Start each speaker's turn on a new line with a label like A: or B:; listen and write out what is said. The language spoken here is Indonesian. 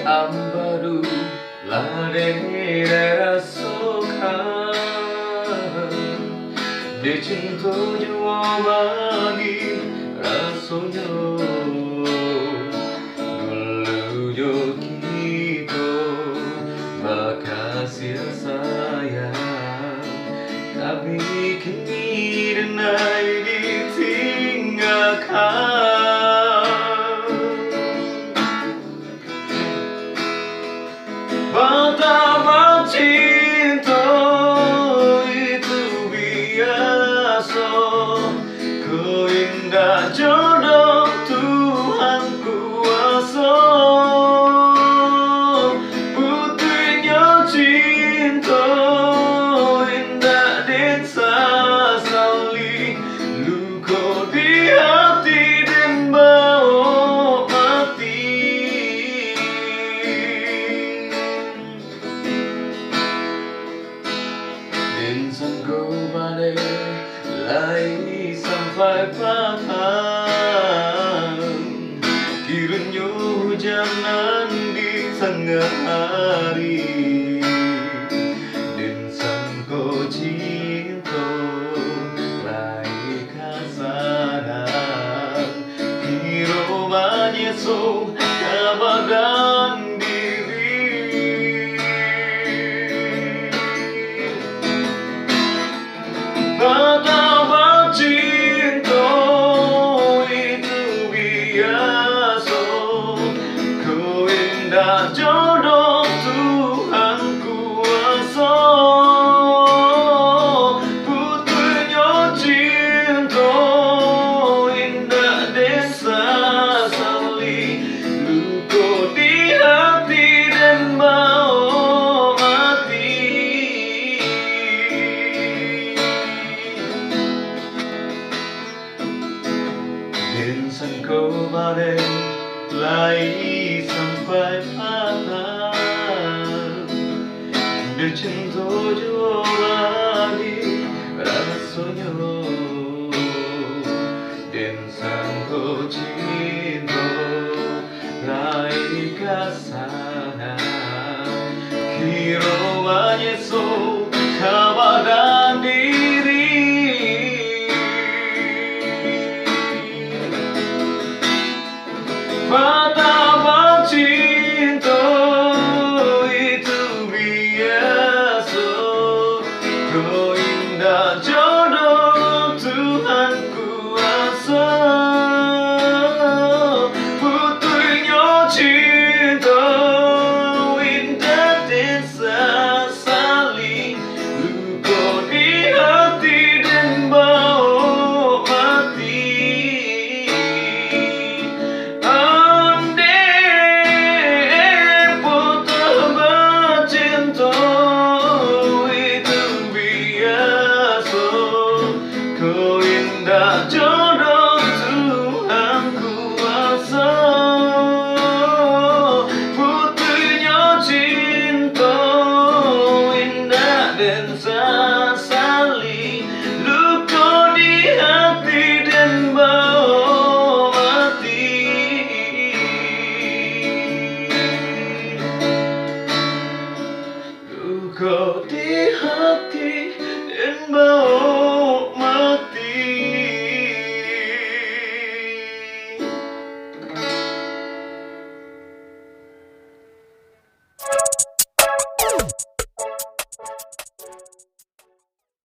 A: Ambaru ladera sokan Dicinta jua bagi rasanya Dulu jo kita makasih sayang Tapi kini denai ditinggalkan Pertama cinta itu biasa Ku indah jodoh Tuhan kuasa Putihnya cinta indah dan sesali Luka di hati dan bawa mati Insan kau balik lagi sampai paham Kiranya hujanan di tengah hari Insan kau cinta lagi kasaran Kira menyesal kebadan Pertama cinta itu biasa Ku indah jodoh Tuhan kuasa Putihnya cinta indah dan sesali Luka di hati dan bawa mati Insan kau balik lagi sampai patah Dia cinta jua lagi rasanya Insan kau cinta lagi kasana Kira menyesal kebadan diri Pertama cinta itu biasa Kau indah jodoh Tuhan kuasa Putihnya cinta indah dan sesali Luka di hati dan bawa mati Kau indah jodoh Tuhan kuasa Putihnya cinta indah dan sesali Luka di hati dan bawa mati Luka di hati dan bawa